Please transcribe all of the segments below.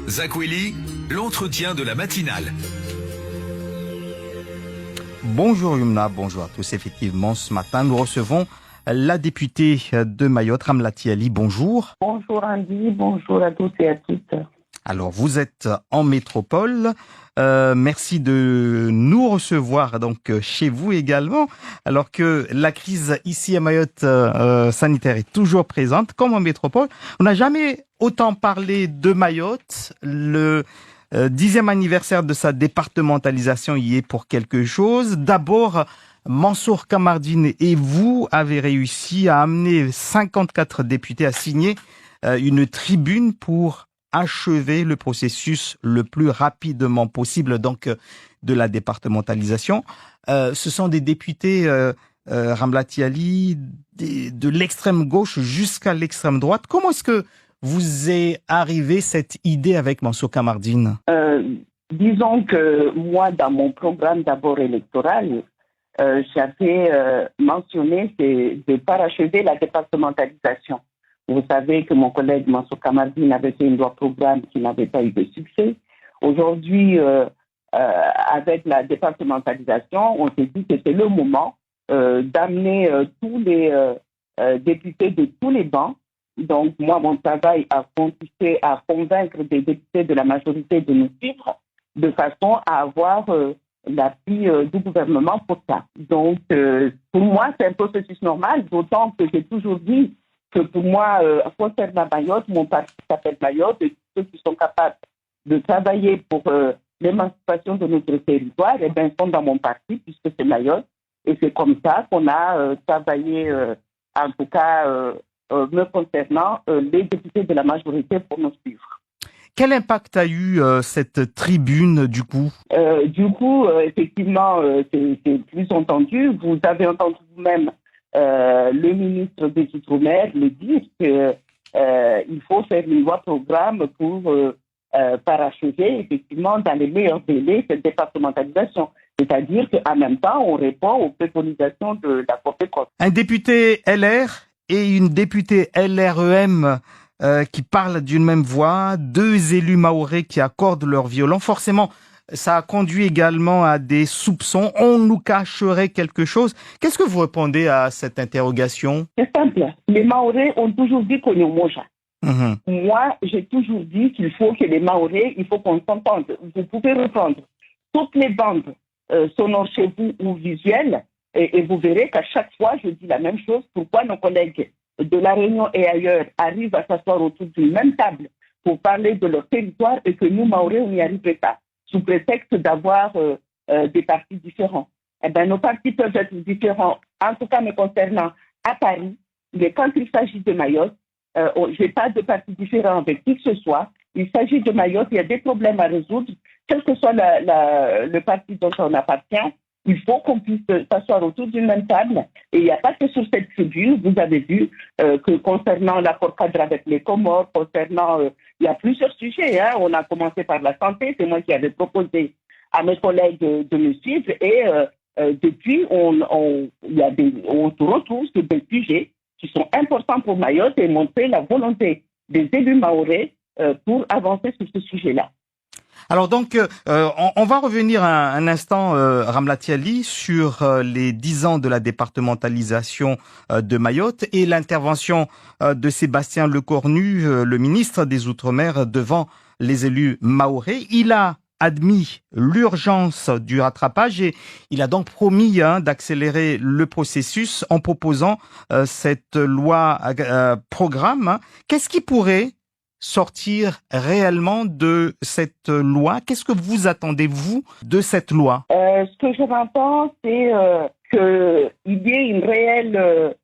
Zakweli, l'entretien de la matinale. Bonjour Yumna, bonjour à tous. Effectivement, ce matin, nous recevons la députée de Mayotte, Ramlati Ali. Bonjour. Bonjour Andy, bonjour à tous et à toutes. Alors, vous êtes en métropole. Merci de nous recevoir donc chez vous également, alors que la crise ici à Mayotte sanitaire est toujours présente, comme en métropole. On n'a jamais autant parlé de Mayotte. Le 10e anniversaire de sa départementalisation y est pour quelque chose. D'abord, Mansour Kamardine et vous avez réussi à amener 54 députés à signer une tribune pour achever le processus le plus rapidement possible donc de la départementalisation. Ce sont des députés Ramlati Ali de l'extrême gauche jusqu'à l'extrême droite. Comment est-ce que vous est arrivée cette idée avec Mansour Kamardine? Disons que moi, dans mon programme d'abord électoral, j'avais mentionné de parachever la départementalisation. Vous savez que mon collègue Mansour Kamardine avait fait une loi programme qui n'avait pas eu de succès. Aujourd'hui, avec la départementalisation, on s'est dit que c'était le moment d'amener tous les députés de tous les bancs. Donc, moi, mon travail a consisté à convaincre des députés de la majorité de nous suivre de façon à avoir l'appui du gouvernement pour ça. Donc, pour moi, c'est un processus normal, d'autant que j'ai toujours dit que pour moi, concernant Mayotte, mon parti s'appelle Mayotte, et ceux qui sont capables de travailler pour l'émancipation de notre territoire, eh bien, sont dans mon parti, puisque c'est Mayotte. Et c'est comme ça qu'on a travaillé, en tout cas, me concernant, les députés de la majorité pour nous suivre. Quel impact a eu cette tribune, du coup? Effectivement, c'est plus entendu. Vous avez entendu vous-même le ministre des Outre-mer le dire qu'il faut faire une loi programme pour parachever effectivement dans les meilleurs délais cette départementalisation. C'est-à-dire qu'en même temps, on répond aux préconisations de la Cour des comptes. Un député LR et une députée LREM qui parlent d'une même voix, deux élus mahorais qui accordent leur violon. Forcément, ça a conduit également à des soupçons. On nous cacherait quelque chose. Qu'est-ce que vous répondez à cette interrogation? C'est simple. Les Mahorais ont toujours dit qu'on est moja. Moi, j'ai toujours dit qu'il faut que les Mahorais, il faut qu'on s'entende. Vous pouvez reprendre toutes les bandes sonores chez vous ou visuelles et vous verrez qu'à chaque fois, je dis la même chose. Pourquoi nos collègues de La Réunion et ailleurs arrivent à s'asseoir autour d'une même table pour parler de leur territoire et que nous, Mahorais, on n'y arriverait pas, sous prétexte d'avoir des partis différents. Eh bien, nos partis peuvent être différents, en tout cas me concernant à Paris, mais quand il s'agit de Mayotte, je n'ai pas de partis différents avec qui que ce soit. Il s'agit de Mayotte, il y a des problèmes à résoudre, quel que soit le parti dont on appartient. Il faut qu'on puisse s'asseoir autour d'une même table. Et il n'y a pas que sur cette tribune, vous avez vu que concernant l'accord cadre avec les Comores, il y a plusieurs sujets. On a commencé par la santé, c'est moi qui avais proposé à mes collègues de me suivre. Et depuis, on se retrouve sur des sujets qui sont importants pour Mayotte et montrer la volonté des élus mahorais pour avancer sur ce sujet-là. Alors donc, on va revenir un instant, Ramlati Ali, sur les 10 ans de la départementalisation de Mayotte et l'intervention de Sébastien Lecornu, le ministre des Outre-mer, devant les élus mahorais. Il a admis l'urgence du rattrapage et il a donc promis d'accélérer le processus en proposant cette loi programme. Qu'est-ce qui pourrait sortir réellement de cette loi? Qu'est-ce que vous attendez, vous, de cette loi? Ce que je m'attends, c'est qu'il y ait une réelle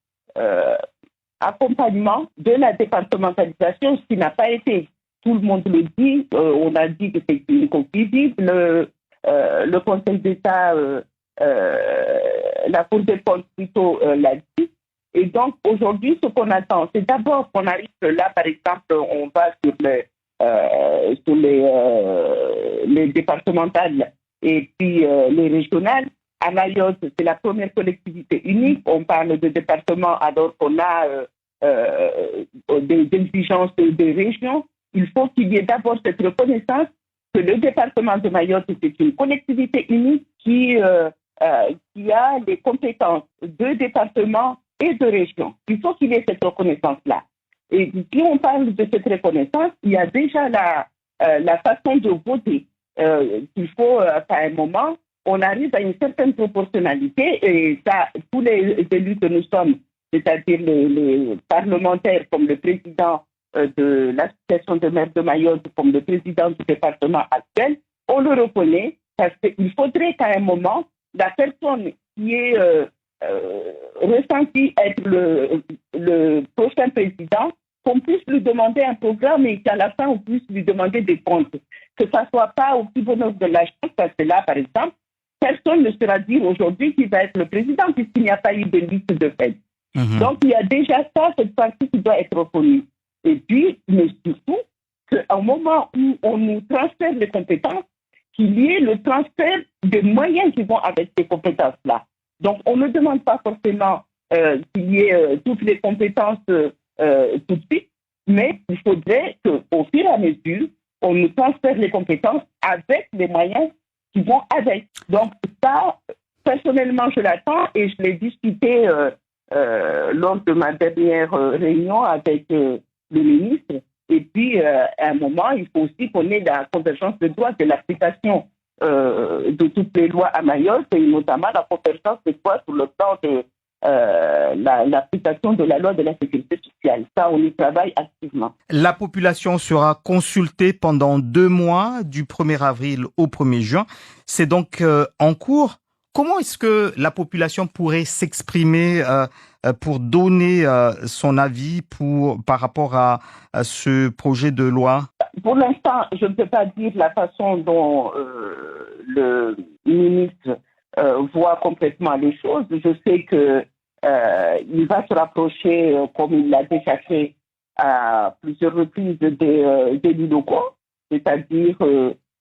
accompagnement de la départementalisation, ce qui n'a pas été. Tout le monde le dit. On a dit que c'est une coquille vide. Le Conseil d'État, la Cour des comptes plutôt, l'a dit. Et donc, aujourd'hui, ce qu'on attend, c'est d'abord qu'on arrive là, par exemple, on va sur les départementales et puis les régionales. À Mayotte, c'est la première collectivité unique. On parle de département alors qu'on a des exigences des régions. il faut qu'il y ait d'abord cette reconnaissance que le département de Mayotte, c'est une collectivité unique qui a les compétences de département et de région. Il faut qu'il y ait cette reconnaissance-là. Et si on parle de cette reconnaissance, il y a déjà la façon de voter. Il faut qu'à un moment, on arrive à une certaine proportionnalité et ça, tous les élus que nous sommes, c'est-à-dire les parlementaires comme le président de l'association de maires de Mayotte, comme le président du département actuel, on le reconnaît parce qu'il faudrait qu'à un moment, la personne qui est ressentie être le prochain président, qu'on puisse lui demander un programme et qu'à la fin, on puisse lui demander des comptes. Que ça ne soit pas au petit bonheur de la chance, parce que là, par exemple, personne ne sera dire aujourd'hui qui va être le président puisqu'il n'y a pas eu de liste de fait. Donc, il y a déjà ça, cette partie qui doit être reconnue. Et puis, mais surtout, qu'au moment où on nous transfère les compétences, qu'il y ait le transfert des moyens qui vont avec ces compétences-là. Donc, on ne demande pas forcément qu'il y ait toutes les compétences tout de suite, mais il faudrait qu'au fur et à mesure, on nous transfère les compétences avec les moyens qui vont avec. Donc, ça, personnellement, je l'attends et je l'ai discuté lors de ma dernière réunion avec le ministre. Et puis, à un moment, il faut aussi qu'on ait la convergence de droits de l'application de toutes les lois à Mayotte, et notamment la convergence de droits sur le plan de l'application de la loi de la sécurité sociale. Ça, on y travaille activement. La population sera consultée pendant 2 mois, du 1er avril au 1er juin. C'est donc en cours. Comment est-ce que la population pourrait s'exprimer pour donner son avis par rapport à ce projet de loi? Pour l'instant, je ne peux pas dire la façon dont le ministre voit complètement les choses. Je sais que il va se rapprocher, comme il l'a déjà fait à plusieurs reprises, des élus locaux, c'est-à-dire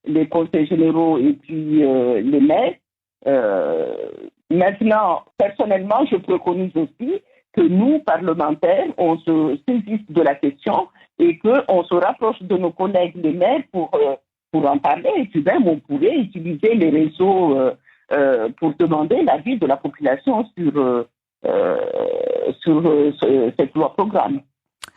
les conseils généraux et puis les maires. Maintenant, personnellement, je préconise aussi que nous, parlementaires, on se saisisse de la question et qu'on se rapproche de nos collègues les maires pour en parler. Et puis même, on pourrait utiliser les réseaux pour demander l'avis de la population sur cette loi programme,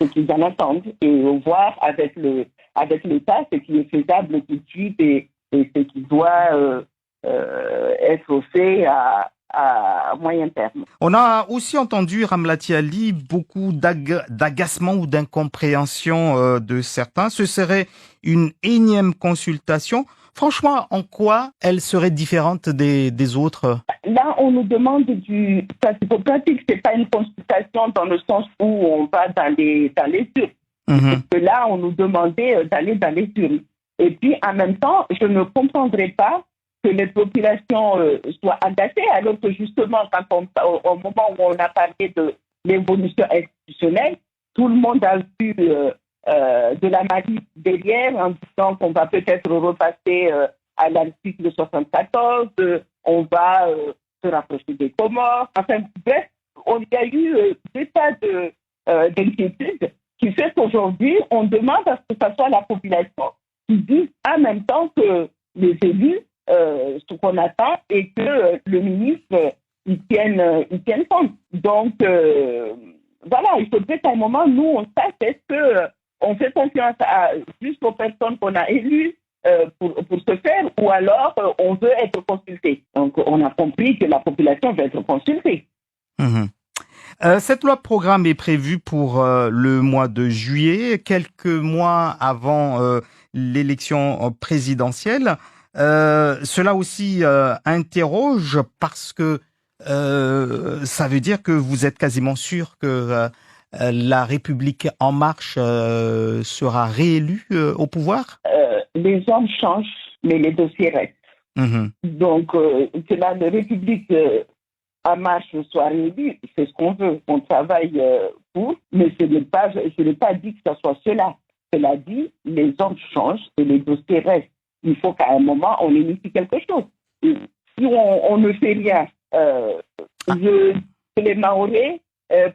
ce qu'ils en attendent, et voir avec l'État ce qui est faisable tout de suite et ce qui doit être fait à moyen terme. On a aussi entendu, Ramlati Ali, beaucoup d'agacement ou d'incompréhension de certains. Ce serait une énième consultation. Franchement, en quoi elle serait différente des autres? Là, on nous demande du pratico-pratique. C'est pas une consultation dans le sens où on va dans les urnes. Parce que là, on nous demandait d'aller dans les urnes. Et puis, en même temps, je ne comprendrais pas que les populations soient agacées, alors que justement, au moment où on a parlé de l'évolution institutionnelle, tout le monde a vu de la malice derrière en disant qu'on va peut-être repasser à l'article 74, on va se rapprocher des Comores. Enfin, bref, il y a eu des tas d'inquiétudes qui fait qu'aujourd'hui, on demande à ce que ce soit la population qui dise en même temps que les élus ce qu'on attend et que le ministre il tienne compte. Donc, voilà, il faudrait qu'à un moment, nous, on sache est-ce que on fait confiance juste aux personnes qu'on a élues pour se faire, ou alors on veut être consulté. Donc, on a compris que la population veut être consultée. Cette loi de programme est prévue pour le mois de juillet, quelques mois avant l'élection présidentielle. Cela aussi interroge parce que ça veut dire que vous êtes quasiment sûr que la République en marche sera réélue au pouvoir? Les hommes changent, mais les dossiers restent. Donc, que la République en marche soit réélue, c'est ce qu'on veut. On travaille pour, mais je n'ai pas dit que ce soit cela. Cela dit, les hommes changent et les dossiers restent. Il faut qu'à un moment, on initie quelque chose. Et si on ne fait rien, les Mahorais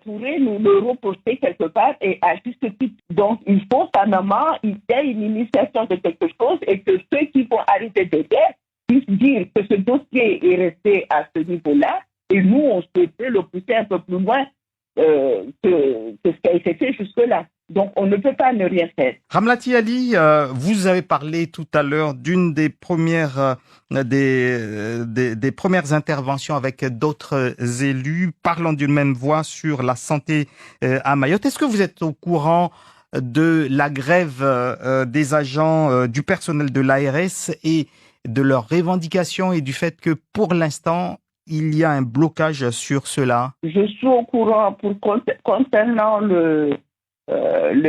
pourrait nous le reporter quelque part et à juste titre. Donc, il faut qu'à il y ait une initiation de quelque chose et que ceux qui vont arriver derrière puissent dire que ce dossier est resté à ce niveau-là et nous, on souhaitait le pousser un peu plus loin que ce qui a été fait jusque-là. Donc, on ne peut pas ne rien faire. Ramlati Ali, vous avez parlé tout à l'heure d'une des premières des premières interventions avec d'autres élus parlant d'une même voix sur la santé à Mayotte. Est-ce que vous êtes au courant de la grève des agents du personnel de l'ARS et de leurs revendications et du fait que pour l'instant, il y a un blocage sur cela? Je suis au courant concernant le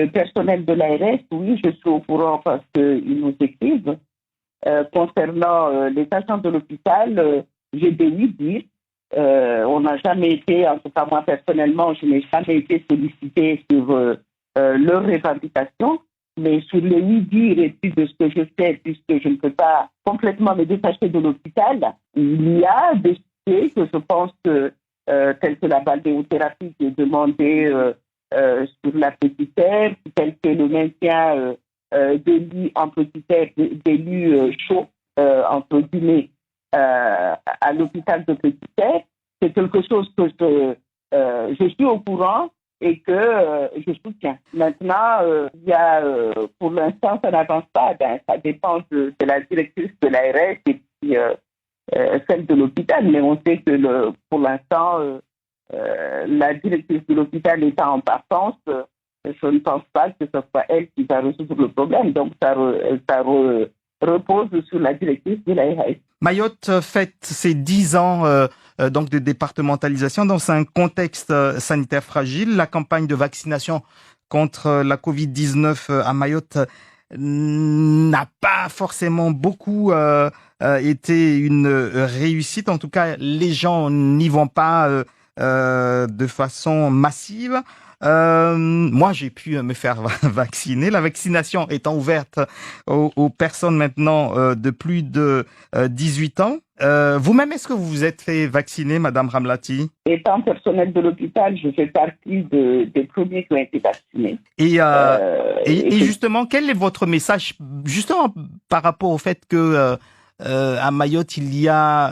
personnel de l'ARS, oui, je suis au courant parce qu'ils nous écrivent. Concernant les agents de l'hôpital, j'ai des oui-dire. On n'a jamais été, en tout cas moi personnellement, je n'ai jamais été sollicité sur leurs revendications, mais sur les oui-dire et puis de ce que je sais, puisque je ne peux pas complètement me détacher de l'hôpital, il y a des sujets que je pense que, tels que la balnéothérapie qui est demandée sur la petite terre, tel que le maintien des lits en petite terre, des lits chauds, entre guillemets, à l'hôpital de petite terre, c'est quelque chose que je suis au courant et que je soutiens. Maintenant, il y a, pour l'instant, ça n'avance pas. Ben, ça dépend de la directrice de l'ARS et puis celle de l'hôpital, mais on sait que pour l'instant, la directrice de l'hôpital étant en partance, je ne pense pas que ce soit elle qui va résoudre le problème. Donc, ça repose sur la directrice de l'ARS. Mayotte fête ses 10 ans donc de départementalisation dans un contexte sanitaire fragile. La campagne de vaccination contre la Covid-19 à Mayotte n'a pas forcément beaucoup été une réussite. En tout cas, les gens n'y vont pas de façon massive. Moi, j'ai pu me faire vacciner. La vaccination étant ouverte aux personnes maintenant de plus de 18 ans. Vous-même, est-ce que vous vous êtes fait vacciner, Madame Ramlati? Étant personnel de l'hôpital, je fais partie des premiers qui ont été vaccinés. Et justement, quel est votre message, justement, par rapport au fait que à Mayotte, il y a,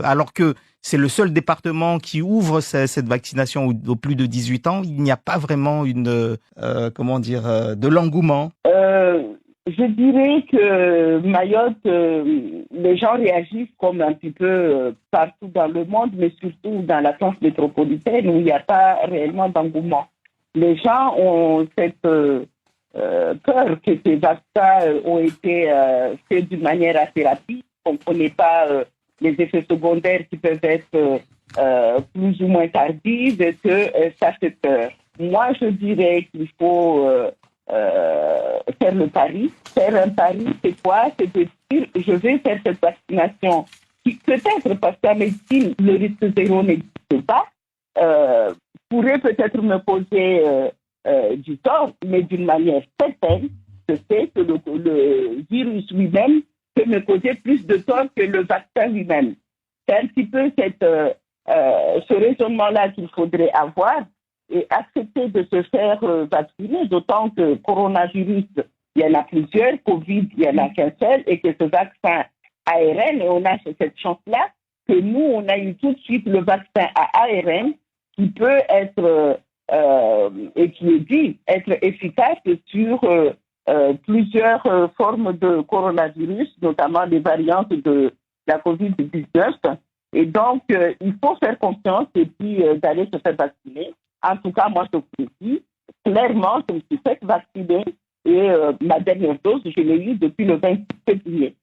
alors que c'est le seul département qui ouvre cette vaccination aux plus de 18 ans, il n'y a pas vraiment de l'engouement. Je dirais que Mayotte, les gens réagissent comme un petit peu partout dans le monde, mais surtout dans la France métropolitaine où il n'y a pas réellement d'engouement. Les gens ont cette peur que ces vaccins ont été faits d'une manière assez rapide. On ne connaît pas les effets secondaires qui peuvent être plus ou moins tardifs et que ça fait peur. Moi, je dirais qu'il faut faire le pari. Faire un pari, c'est quoi? C'est de dire, je vais faire cette vaccination qui peut-être, parce qu'en médecine, le risque zéro n'existe pas, pourrait peut-être me poser du tort, mais d'une manière certaine, je sais que le virus lui-même peut me causer plus de tort que le vaccin lui-même. C'est un petit peu ce raisonnement-là qu'il faudrait avoir et accepter de se faire vacciner, d'autant que coronavirus, il y en a plusieurs, Covid, il y en a qu'un seul, et que ce vaccin ARN, et on a cette chance-là, que nous, on a eu tout de suite le vaccin à ARN qui peut être, et qui est dit être efficace sur plusieurs formes de coronavirus, notamment les variantes de la Covid-19. Et donc, il faut faire confiance et puis d'aller se faire vacciner. En tout cas, moi, je vous dis, clairement, je me suis fait vacciner et ma dernière dose, je l'ai eue depuis le 26 février.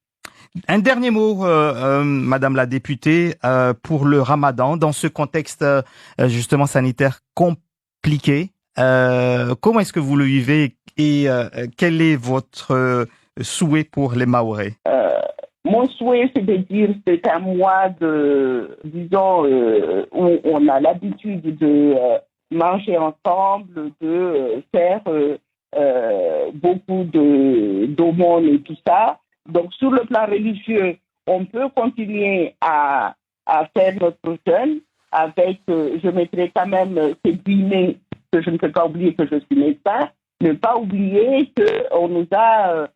Un dernier mot, Madame la députée, pour le Ramadan, dans ce contexte justement sanitaire compliqué. Comment est-ce que vous le vivez et quel est votre souhait pour les Mahorais? Mon souhait, c'est de dire que c'est un mois où on a l'habitude de manger ensemble, de faire beaucoup d'aumônes et tout ça. Donc, sur le plan religieux, on peut continuer à faire notre jeûne, avec, je mettrai quand même ces guillemets, que je ne peux pas oublier que je suis médecin, ne pas oublier qu'on nous a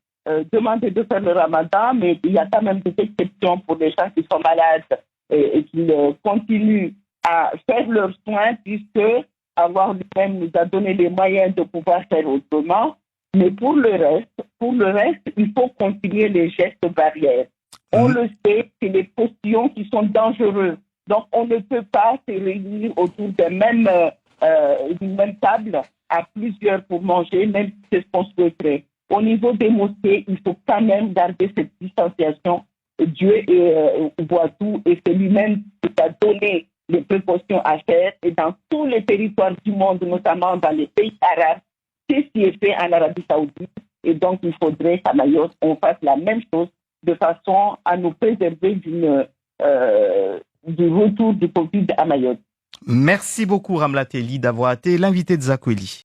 demandé de faire le ramadan, mais il y a quand même des exceptions pour les gens qui sont malades et qui continuent à faire leurs soins, puisque Allah lui-même nous a donné les moyens de pouvoir faire autrement. Mais pour le reste, il faut continuer les gestes barrières. On le sait, c'est les postillons qui sont dangereux. Donc, on ne peut pas se réunir autour d'une même table à plusieurs pour manger, même si c'est ce qu'on souhaiterait. Au niveau des mosquées, il faut quand même garder cette distanciation. Dieu voit tout et c'est lui-même qui a donné les précautions à faire. Et dans tous les territoires du monde, notamment dans les pays arabes, c'est ce qui est fait en Arabie Saoudite. Et donc, il faudrait qu'à Mayotte, on fasse la même chose de façon à nous préserver du retour du Covid à Mayotte. Merci beaucoup, Ramla Teli, d'avoir été l'invité de Zakweli.